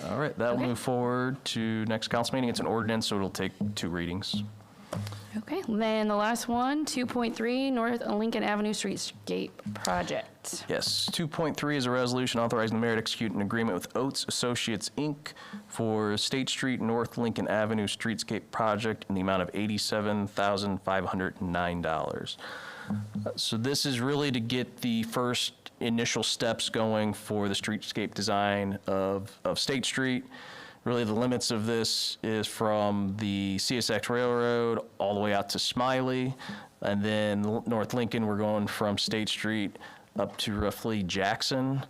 All right, that will Okay. move forward to next council meeting. It's an ordinance, so it'll take 2 readings. Okay. Then the last one, 2.3 North Lincoln Avenue Streetscape Project. Yes, 2.3 is a resolution authorizing the mayor to execute an agreement with Oates Associates, Inc. for State Street North Lincoln Avenue Streetscape Project in the amount of $87,509. So this is really to get the first initial steps going for the streetscape design of State Street. Really, the limits of this is from the CSX Railroad all the way out to Smiley. And then North Lincoln, we're going from State Street up to roughly Jackson.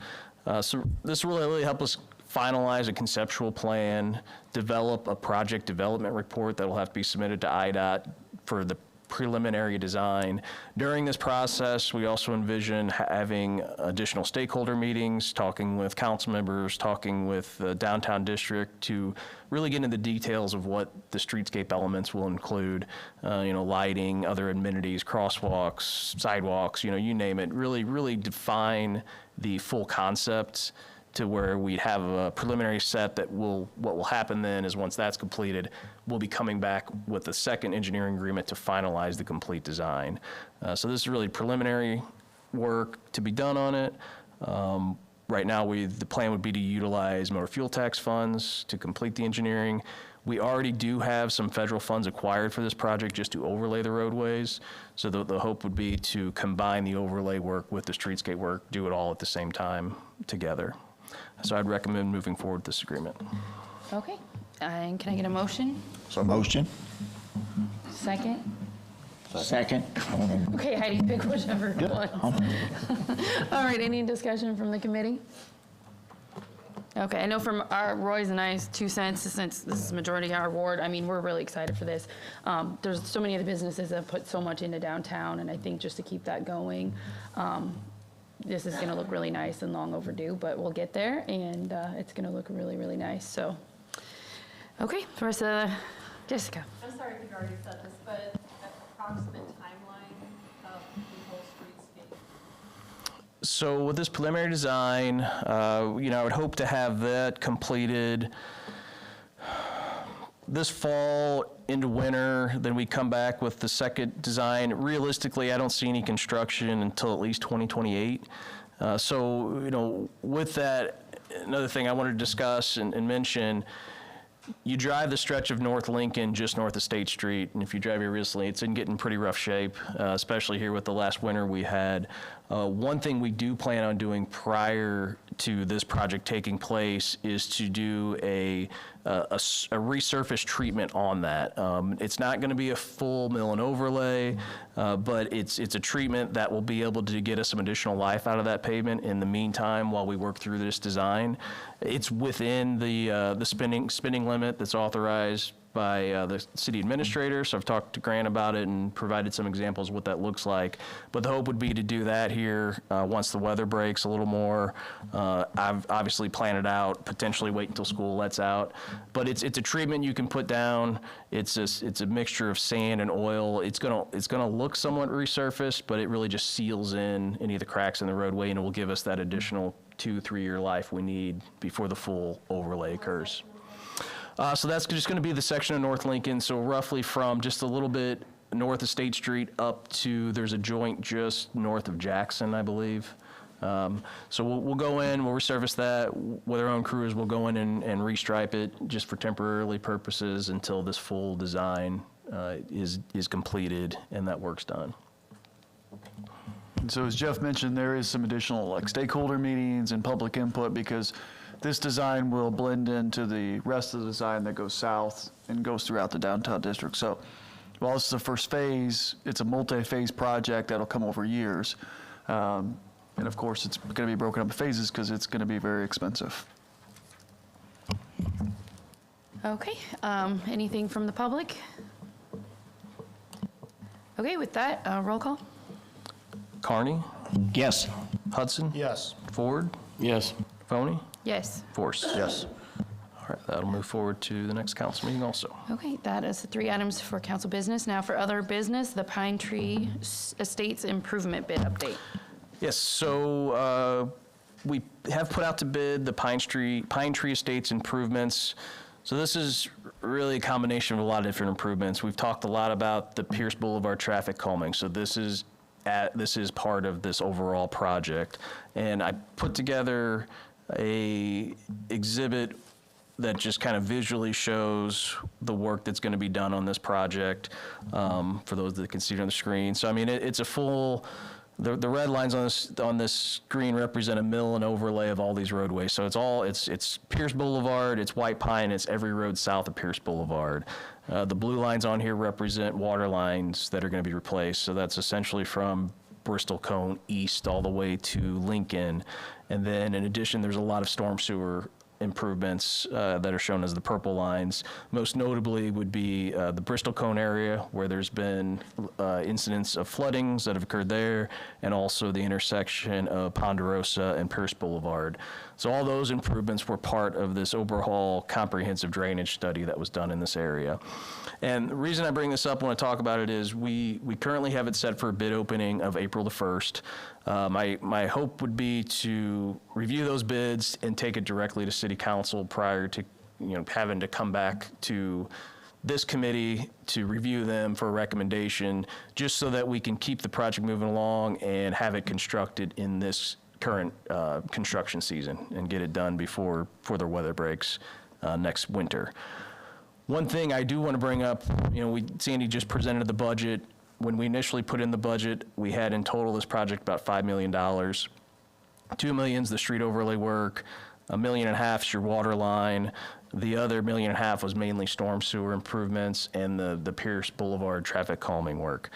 So this will really help us finalize a conceptual plan, develop a project development report that will have to be submitted to IDOT for the preliminary design. During this process, we also envision having additional stakeholder meetings, talking with council members, talking with the downtown district to really get into the details of what the streetscape elements will include, lighting, other amenities, crosswalks, sidewalks, you name it, really define the full concept to where we have a preliminary set what will happen then is once that's completed, we'll be coming back with a second engineering agreement to finalize the complete design. So this is really preliminary work to be done on it. Right now, the plan would be to utilize motor fuel tax funds to complete the engineering. We already do have some federal funds acquired for this project just to overlay the roadways. So the hope would be to combine the overlay work with the streetscape work, do it all at the same time together. So I'd recommend moving forward with this agreement. Okay. And can I get a motion? So motion? Second? Second. Okay, Heidi, pick whichever one. All right, any discussion from the committee? Okay, I know from Roy's and I's 2 cents, since this is majority our ward, I mean, we're really excited for this. There's so many of the businesses that put so much into downtown, and I think just to keep that going, this is gonna look really nice and long overdue, but we'll get there, and it's gonna look really, really nice, so. Okay, the rest of Jessica. I'm sorry if you've already said this, but approximate timeline of the whole streetscape. So with this preliminary design, I would hope to have that completed this fall into winter. Then we come back with the second design. Realistically, I don't see any construction until at least 2028. With that, another thing I wanted to discuss and mention, you drive the stretch of North Lincoln just north of State Street, and if you drive here recently, it's in getting pretty rough shape, especially here with the last winter we had. One thing we do plan on doing prior to this project taking place is to do a resurface treatment on that. It's not going to be a full mill and overlay, but it's a treatment that will be able to get us some additional life out of that pavement in the meantime while we work through this design. It's within the spending limit that's authorized by the city administrator, so I've talked to Grant about it and provided some examples of what that looks like. But the hope would be to do that here once the weather breaks a little more. I've obviously planned it out, potentially wait until school lets out. But it's a treatment you can put down. It's a mixture of sand and oil. It's gonna look somewhat resurfaced, but it really just seals in any of the cracks in the roadway, and it will give us that additional 2-3 year life we need before the full overlay occurs. So that's just going to be the section of North Lincoln, so roughly from just a little bit north of State Street up to, there's a joint just north of Jackson, I believe. So we'll go in, we'll resurface that with our own crews. We'll go in and restripe it just for temporary purposes until this full design is completed and that work's done. And so as Jeff mentioned, there is some additional stakeholder meetings and public input because this design will blend into the rest of the design that goes south and goes throughout the downtown district. So while this is the first phase, it's a multi-phase project that'll come over years. And of course, it's going to be broken up in phases because it's going to be very expensive. Okay, anything from the public? Okay, with that, roll call. Carney? Yes. Hudson? Yes. Ford? Yes. Phony? Yes. Force? Yes. All right, that'll move forward to the next council meeting also. Okay, that is the 3 items for council business. Now for other business, the Pine Tree Estates improvement bid update. Yes, so we have put out to bid the Pine Tree Estates improvements. So this is really a combination of a lot of different improvements. We've talked a lot about the Pierce Boulevard traffic calming. So this is part of this overall project. And I put together a exhibit that just kind of visually shows the work that's going to be done on this project for those that can see it on the screen. So I mean, it's a full. The red lines on this screen represent a mill and overlay of all these roadways. So it's Pierce Boulevard, it's White Pine, it's every road south of Pierce Boulevard. The blue lines on here represent water lines that are going to be replaced. So that's essentially from Bristol Cone east all the way to Lincoln. And then in addition, there's a lot of storm sewer improvements that are shown as the purple lines. Most notably would be the Bristol Cone area, where there's been incidents of floodings that have occurred there, and also the intersection of Ponderosa and Pierce Boulevard. So all those improvements were part of this overhaul comprehensive drainage study that was done in this area. And the reason I bring this up when I talk about it is we currently have it set for a bid opening of April the 1st. My hope would be to review those bids and take it directly to City Council prior to having to come back to this committee to review them for a recommendation, just so that we can keep the project moving along and have it constructed in this current construction season and get it done before the weather breaks next winter. One thing I do want to bring up, Sandy just presented the budget. When we initially put in the budget, we had in total this project about $5 million. $2 million is the street overlay work, $1.5 million is your water line. The other $1.5 million was mainly storm sewer improvements and the Pierce Boulevard traffic calming work.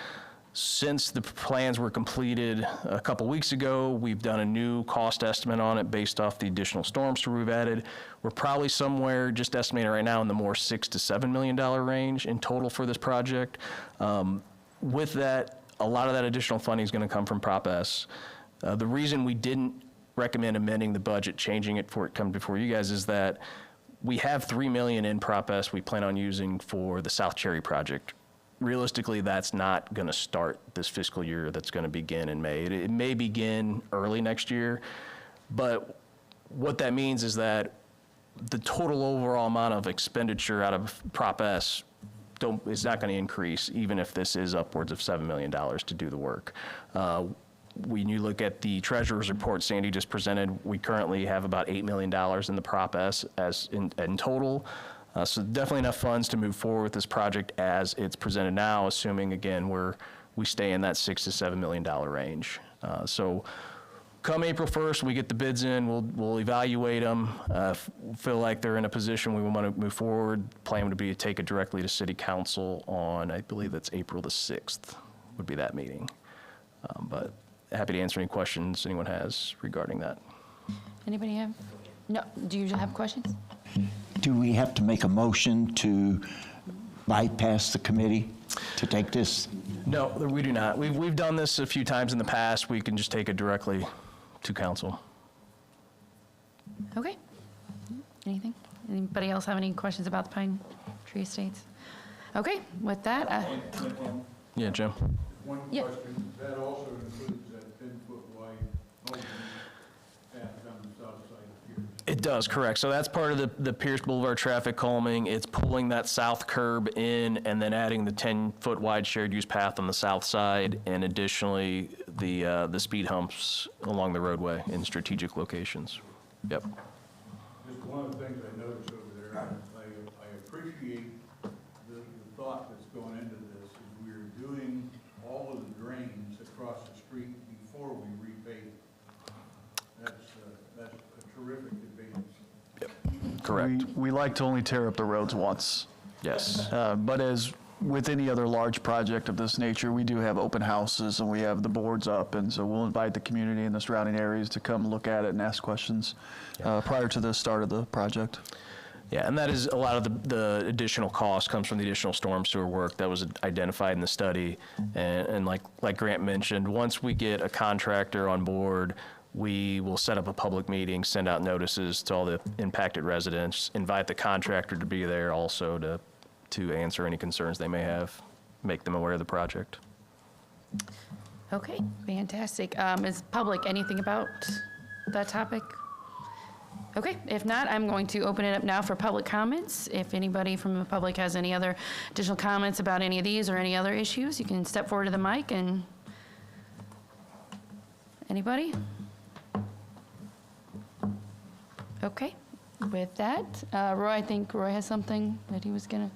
Since the plans were completed a couple weeks ago, we've done a new cost estimate on it based off the additional storm sewer we've added. We're probably somewhere, just estimating right now, in the more $6 to $7 million range in total for this project. With that, a lot of that additional funding is going to come from Prop S. The reason we didn't recommend amending the budget, changing it before it comes before you guys, is that we have $3 million in Prop S we plan on using for the South Cherry project. Realistically, that's not going to start this fiscal year. That's going to begin in May. It may begin early next year, but what that means is that the total overall amount of expenditure out of Prop S is not going to increase, even if this is upwards of $7 million to do the work. When you look at the treasurer's report Sandy just presented, we currently have about $8 million in the Prop S as in total. So definitely enough funds to move forward with this project as it's presented now, assuming, again, we stay in that $6 to $7 million range. So come April 1st, we get the bids in, we'll evaluate them, feel like they're in a position we want to move forward. Plan would be to take it directly to City Council on, I believe that's April the 6th, would be that meeting. But happy to answer any questions anyone has regarding that. Anybody have? No, do you have questions? Do we have to make a motion to bypass the committee to take this? No, we do not. We've done this a few times in the past. We can just take it directly to council. Okay. Anything? Anybody else have any questions about the Pine Tree Estates? Okay, with that, Yeah, Jim. One Yeah. question, that also includes that 10-foot wide opening path down the south side of Pierce. It does, correct. So that's part of the Pierce Boulevard traffic calming. It's pulling that south curb in and then adding the 10-foot wide shared use path on the south side, and additionally, the speed humps along the roadway in strategic locations. Yep. Just one of the things I noticed over there, I appreciate the thought that's going into this, is we're doing all of the drains across the street before we repave. That's a terrific advantage. Correct. We like to only tear up the roads once. Yes. But as with any other large project of this nature, we do have open houses and we have the boards up, and so we'll invite the community in the surrounding areas to come look at it and ask questions prior to the start of the project. Yeah, and that is a lot of the additional cost comes from the additional storm sewer work that was identified in the study. And like Grant mentioned, once we get a contractor on board, we will set up a public meeting, send out notices to all the impacted residents, invite the contractor to be there also to answer any concerns they may have, make them aware of the project. okay, fantastic. Is public anything about that topic? Okay, if not, I'm going to open it up now for public comments. If anybody from the public has any other additional comments about any of these or any other issues, you can step forward to the mic and, anybody? Okay, with that, Roy, I think Roy has something that he was gonna.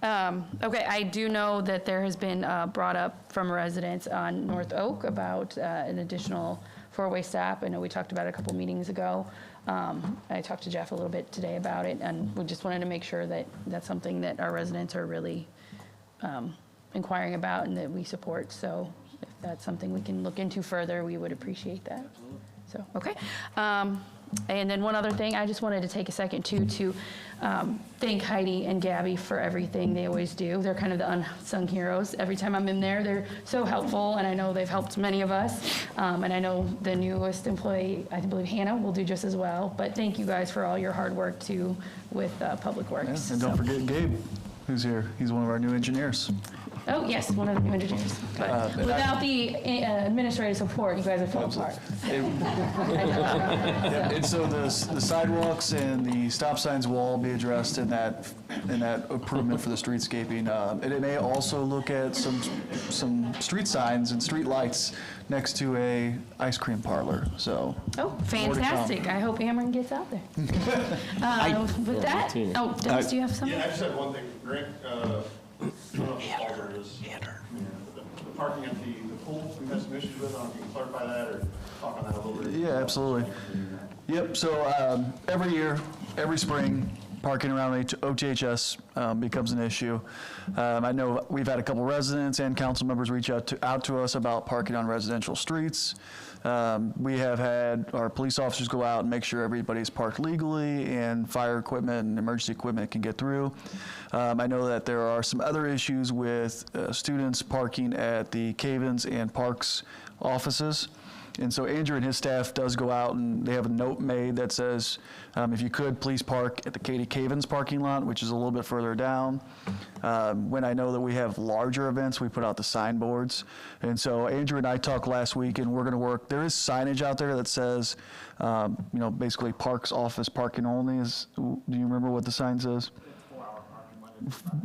Okay, I do know that there has been brought up from residents on North Oak about an additional four-way stop. I know we talked about it a couple meetings ago. I talked to Jeff a little bit today about it, and we just wanted to make sure that that's something that our residents are really inquiring about and that we support. So if that's something we can look into further, we would appreciate that. So, okay. And then one other thing, I just wanted to take a second too to thank Heidi and Gabby for everything they always do. They're kind of the unsung heroes. Every time I'm in there, they're so helpful, and I know they've helped many of us. And I know the newest employee, I believe Hannah, will do just as well. But thank you guys for all your hard work too with Public Works. Yeah, and don't forget Gabe, who's here. He's one of our new engineers. Oh, yes, one of the new engineers. But without the administrative support, you guys are falling apart. And so the sidewalks and the stop signs will all be addressed in that improvement for the streetscaping. And it may also look at some street signs and street lights next to a ice cream parlor. So. Oh, fantastic! I hope Ameren gets out there. With that, oh, Dennis, do you have something? Yeah, I just had one thing, Grant. I don't know if Alder is, the parking at the pool, we had some issues with, I don't know if you can clarify that or talk on that a little bit. Yeah, absolutely. Yep, so every year, every spring, parking around OTHS becomes an issue. I know we've had a couple residents and council members reach out to us about parking on residential streets. We have had our police officers go out and make sure everybody's parked legally and fire equipment and emergency equipment can get through. I know that there are some other issues with students parking at the Cavens and Parks offices. And so Andrew and his staff does go out and they have a note made that says, if you could, please park at the Katie Cavens parking lot, which is a little bit further down. When I know that we have larger events, we put out the signboards. And so Andrew and I talked last week, and we're going to work. There is signage out there that says, basically Parks office parking only. Do you remember what the sign says?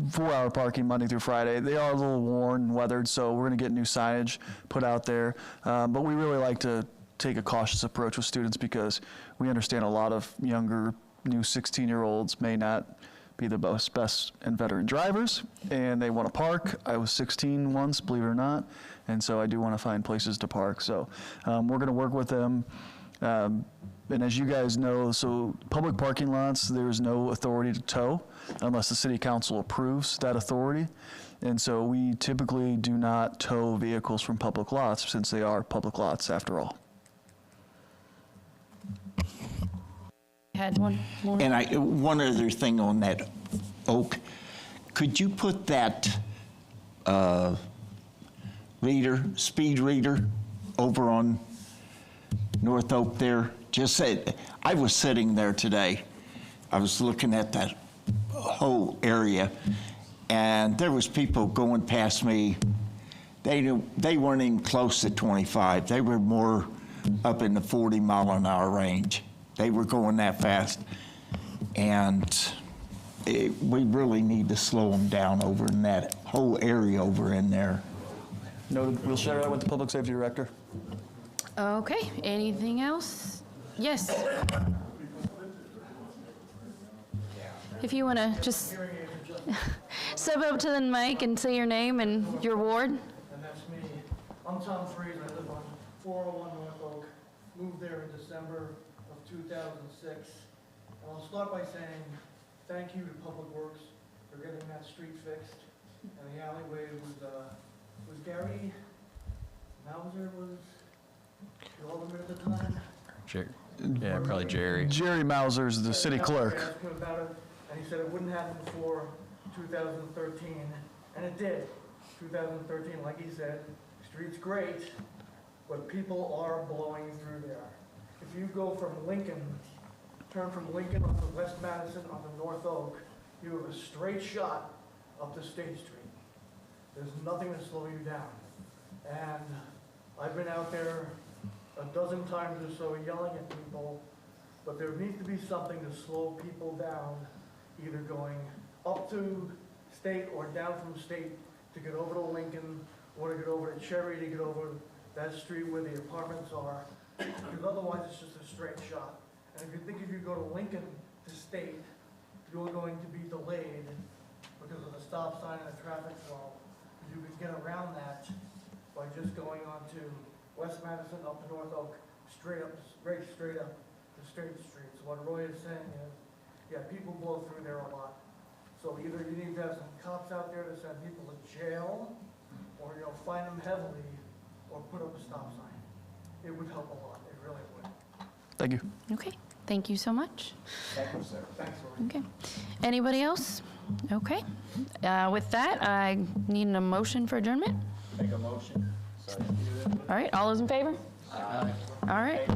4-hour parking Monday through Friday. They are a little worn and weathered, so we're going to get new signage put out there. But we really like to take a cautious approach with students because we understand a lot of younger, new 16-year-olds may not be the best and veteran drivers, and they want to park. I was 16 once, believe it or not, and so I do want to find places to park. So we're going to work with them. And as you guys know, so public parking lots, there's no authority to tow unless the city council approves that authority. And so we typically do not tow vehicles from public lots since they are public lots after all. Had one more. And one other thing on that, Oak, could you put that speed reader over on North Oak there? Just said, I was sitting there today. I was looking at that whole area, and there was people going past me. They weren't even close to 25. They were more up in the 40-mile-an-hour range. They were going that fast, and we really need to slow them down over in that whole area over in there. Noted. We'll share that with the public safety director. Okay, anything else? Yes. If you want to just step up to the mic and say your name and your ward. And that's me. I'm Tom Freeze. I live on 401 North Oak. Moved there in December of 2006. And I'll start by saying thank you to Public Works for getting that street fixed. And the alleyway was Gary Mauser was the alderman at the time. Yeah, probably Jerry. Jerry Mauser's the city clerk. I asked him about it, and he said it wouldn't happen before 2013, and it did. 2013, like he said, street's great, but people are blowing through there. If you go from Lincoln, turn from Lincoln onto West Madison onto North Oak, you have a straight shot up to State Street. There's nothing to slow you down. And I've been out there a dozen times or so yelling at people, but there needs to be something to slow people down, either going up to State or down from State to get over to Lincoln, or to get over to Cherry to get over that street where the apartments are, because otherwise it's just a straight shot. And if you go to Lincoln to State, you're going to be delayed because of the stop sign and the traffic flow. You can get around that by just going on to West Madison up to North Oak, straight up to State Street. So what Roy is saying is, yeah, people blow through there a lot. So either you need to have some cops out there to send people to jail, or fine them heavily, or put up a stop sign. It would help a lot. It really would. Thank you. Okay, thank you so much. Thank you, sir. Thanks, Roy. Okay. Anybody else? Okay. With that, I need a motion for adjournment. Make a motion. Sorry. All right, all those in favor? All right.